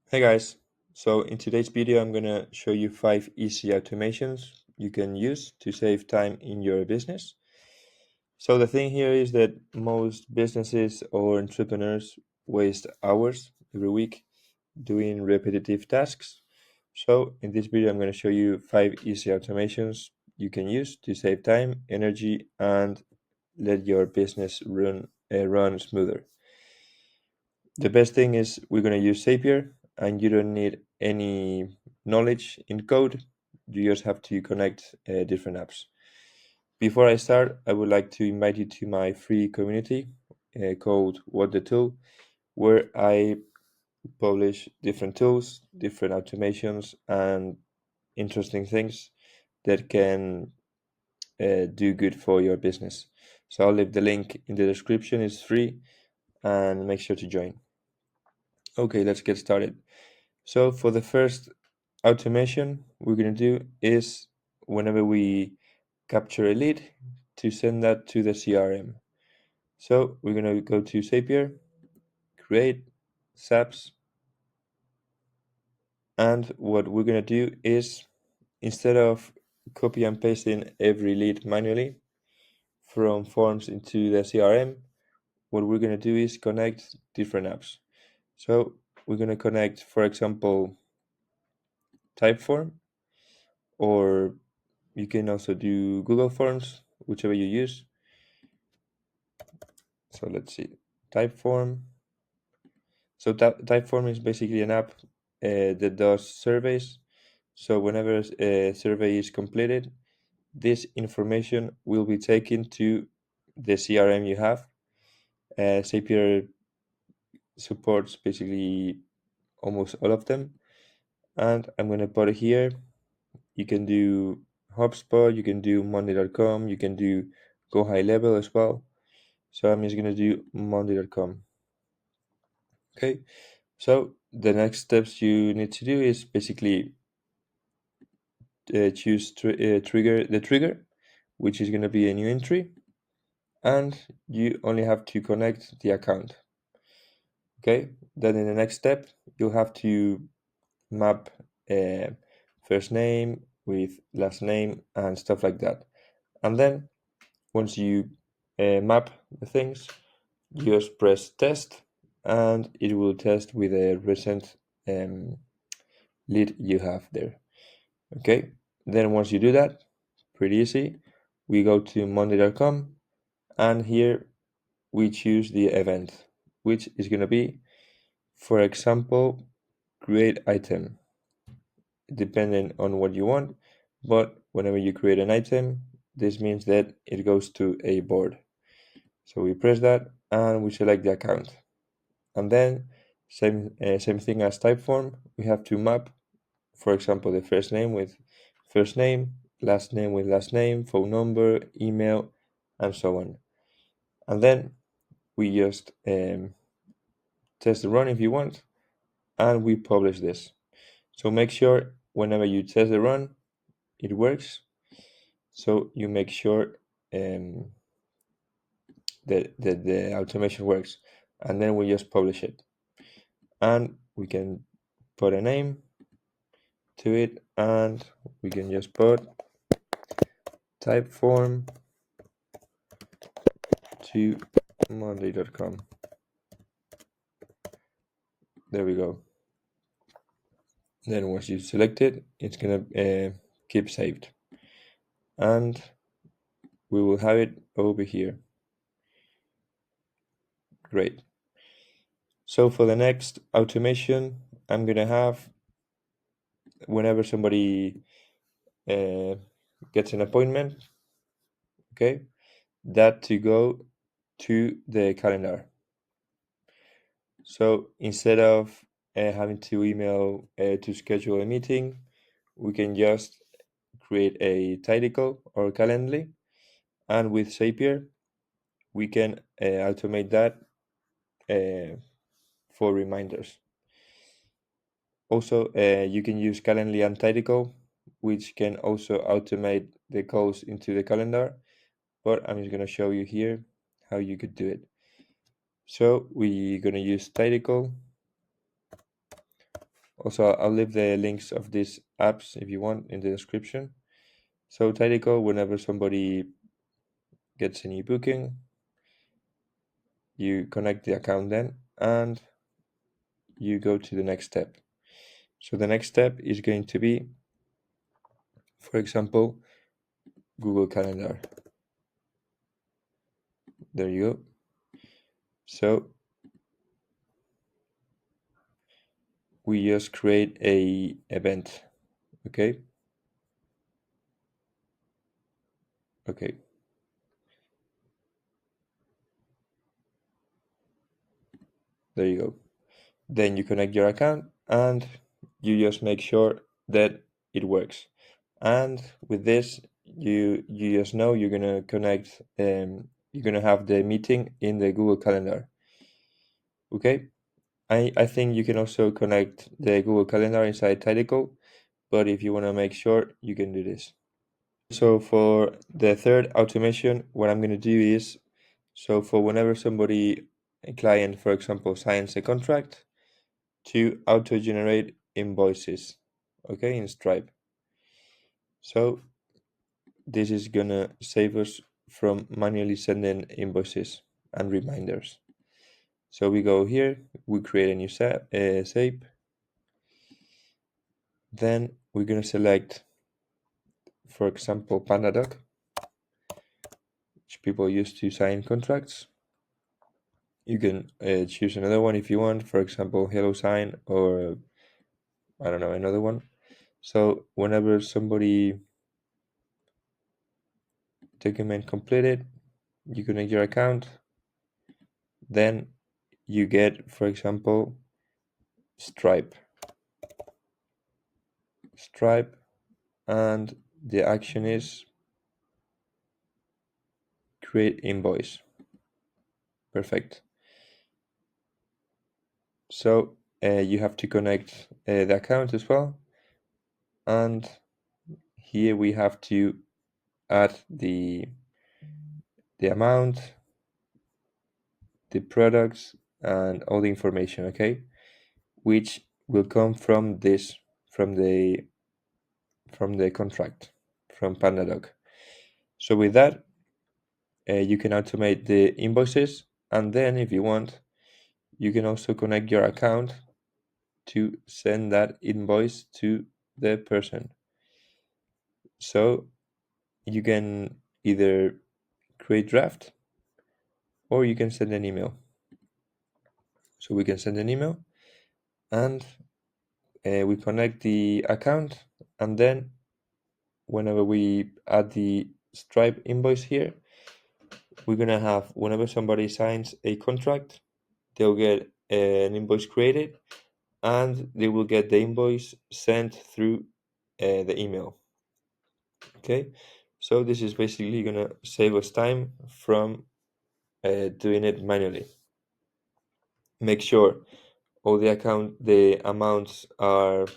Hey guys, so in today's video I'm gonna show you 5 easy automations you can use to save time in your business. So the thing here is that most businesses or entrepreneurs waste hours every week doing repetitive tasks. So in this video I'm gonna show you 5 easy automations you can use to save time, energy, and let your business run smoother. The best thing is we're going to use Zapier, and you don't need any knowledge in code. You just have to connect different apps. Before I start, I would like to invite you to my free community called What the Tool, where I publish different tools, different automations, and interesting things that can do good for your business. So I'll leave the link in the description. It's free, and make sure to join. Okay, let's get started. So for the first automation we're going to do is whenever we capture a lead to send that to the CRM. So we're going to go to Zapier, create SAPs, and what we're going to do is instead of copy and pasting every lead manually from forms into the CRM, what we're going to do is connect different apps. So we're going to connect, for example, Typeform, or you can also do Google Forms, whichever you use. So let's see, Typeform. So Typeform is basically an app that does surveys. So whenever a survey is completed, this information will be taken to the CRM you have. Zapier supports basically almost all of them. And I'm going to put it here. You can do HubSpot, you can do Monday.com, you can do Go High Level as well. So I'm just going to do Monday.com. Okay, so the next steps you need to do is basically choose trigger, which is going to be a new entry, and you only have to connect the account. Okay, then in the next step, you have to map first name with last name and stuff like that. And then once you map the things, you just press test, and it will test with a recent lead you have there. Okay, then once you do that, pretty easy, we go to monday.com, and here we choose the event, which is going to be, for example, create item, depending on what you want. But whenever you create an item, this means that it goes to a board. So we press that and we select the account, and then same thing as Typeform, we have to map, for example, the first name with first name, last name with last name, phone number, email, and so on. And then we just test the run if you want, and we publish this. So make sure whenever you test the run, it works. So you make sure that the automation works, and then we just publish it. And we can put a name to it, and we can just put Typeform to monday.com. There we go. Then once you select it, it's gonna keep saved, and we will have it over here. Great. So for the next automation, I'm gonna have, whenever somebody gets an appointment, okay, that to go to the calendar. So instead of having to email to schedule a meeting, we can just create a Tidical or Calendly, and with Zapier, we can automate that for reminders. Also, you can use Calendly and Tidical, which can also automate the calls into the calendar, but I'm just going to show you here how you could do it. So we're going to use Tidical, Also, I'll leave the links of these apps if you want in the description. So Tidycall, whenever somebody gets a new booking, you connect the account then and you go to the next step. So the next step is going to be, for example, Google Calendar. There you go. So we just create a event. Okay. There you go. Then you connect your account and you just make sure that it works. And with this, you just know you're gonna connect. You're gonna have the meeting in the Google Calendar. Okay. I think you can also connect the Google Calendar inside Tidycall, but if you want to make sure, you can do this. So for the third automation, what I'm going to do is, so for whenever a client, for example, signs a contract, to auto-generate invoices, okay, in Stripe. So this is gonna save us from manually sending invoices and reminders. So we go here, we create a new SAPE, then we're gonna select, for example, PandaDoc, which people use to sign contracts. You can choose another one if you want, for example, HelloSign or I don't know, another one. So whenever somebody document completed, you connect your account, then you get, for example, Stripe, and the action is create invoice. Perfect. So you have to connect the account as well, and here we have to add the amount, the products, and all the information, okay, which will come from the contract from PandaDoc. So with that, you can automate the invoices, and then if you want, you can also connect your account to send that invoice to the person. So you can either create draft or you can send an email. So we can send an email and we connect the account, and then whenever we add the Stripe invoice here, we're gonna have, whenever somebody signs a contract, they'll get an invoice created and they will get the invoice sent through the email. Okay, so this is basically gonna save us time from doing it manually. Make sure all the amounts are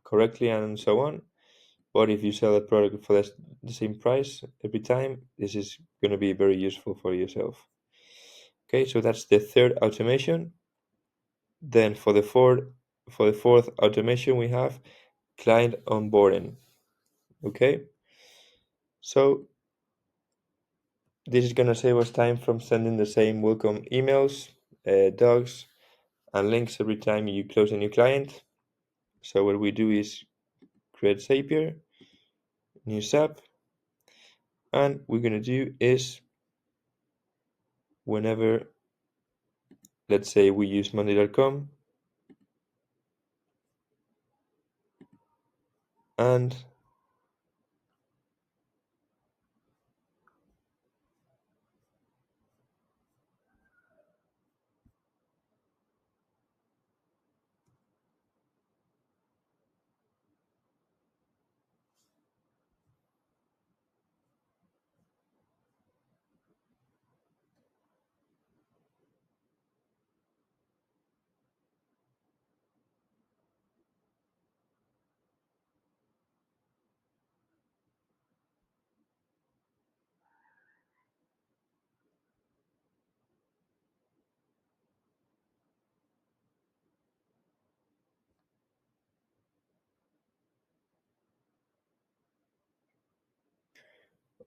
correctly and so on. But if you sell a product for the same price every time, this is going to be very useful for yourself. Okay, so that's the third automation. Then for the fourth automation, we have client onboarding. Okay, so this is going to save us time from sending the same welcome emails, docs, and links every time you close a new client. So what we do is create Zapier, new SAP, and we're going to do is whenever, let's say we use monday.com, and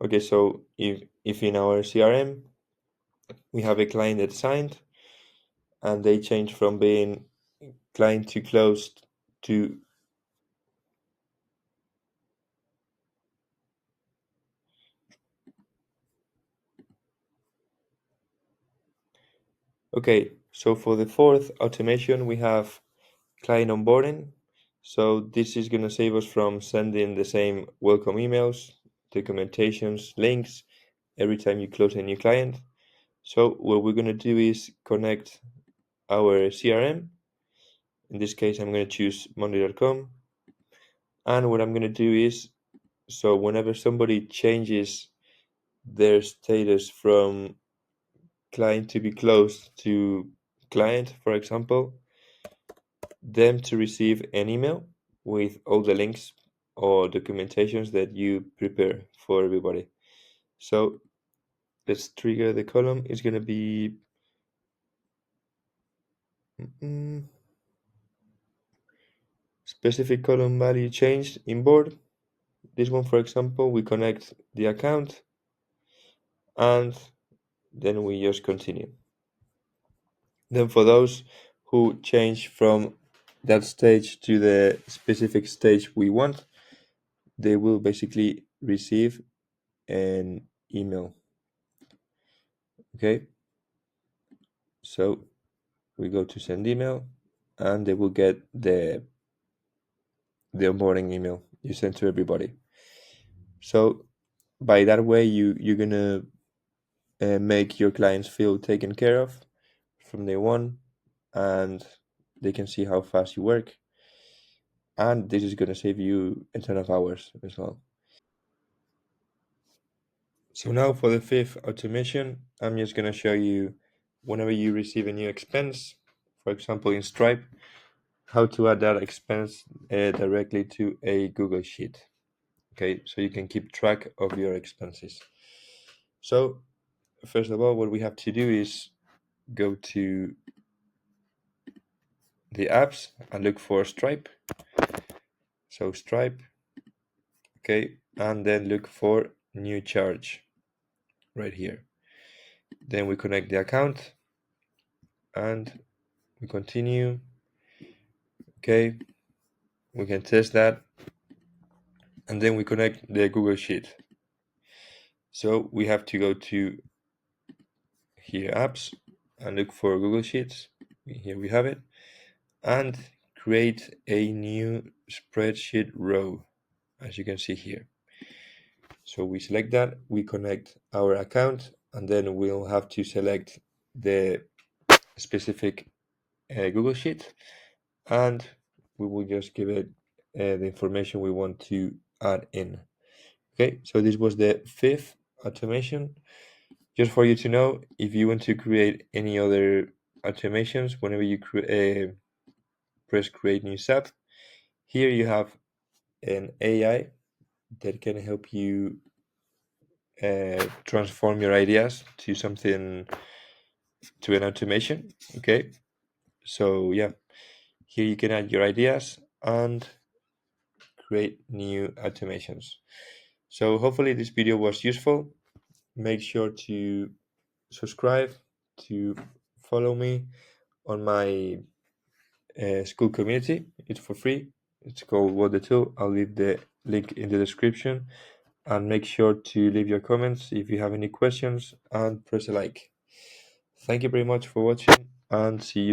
Okay, so if in our CRM we have a client that signed and they change from being client to closed to okay, so for the fourth automation we have client onboarding. So this is going to save us from sending the same welcome emails, documentations, links every time you close a new client. So what we're going to do is connect our CRM. In this case, I'm going to choose monday.com. And what I'm going to do is, so whenever somebody changes their status from client to be closed to client, for example, them to receive an email with all the links or documentations that you prepare for everybody. So let's trigger the column. It's going to be specific column value changed in board. This one, for example, we connect the account and then we just continue. Then for those who change from that stage to the specific stage we want, they will basically receive an email. Okay, so we go to send email and they will get the onboarding email you send to everybody. So by that way you're gonna make your clients feel taken care of from day one, and they can see how fast you work, and this is gonna save you a ton of hours as well. So now for the fifth automation, I'm just gonna show you whenever you receive a new expense, for example in Stripe, how to add that expense directly to a Google Sheet. Okay, so you can keep track of your expenses. So first of all, what we have to do is go to the apps and look for Stripe. So Stripe, okay, and then look for new charge right here. Then we connect the account and we continue. Okay, we can test that, and then we connect the Google Sheet. So we have to go to here apps and look for Google Sheets. Here we have it, and create a new spreadsheet row, as you can see here. So we select that, we connect our account, and then we'll have to select the specific Google Sheet, and we will just give it the information we want to add in. Okay, so this was the fifth automation. Just for you to know, if you want to create any other automations, whenever you press create new SAP, here you have an AI that can help you transform your ideas to something, to an automation. Okay, so yeah, here you can add your ideas and create new automations. So hopefully this video was useful. Make sure to subscribe, to follow me on my school community. It's for free. It's called What the Tool. I'll leave the link in the description, and make sure to leave your comments if you have any questions and press a like. Thank you very much for watching, and see you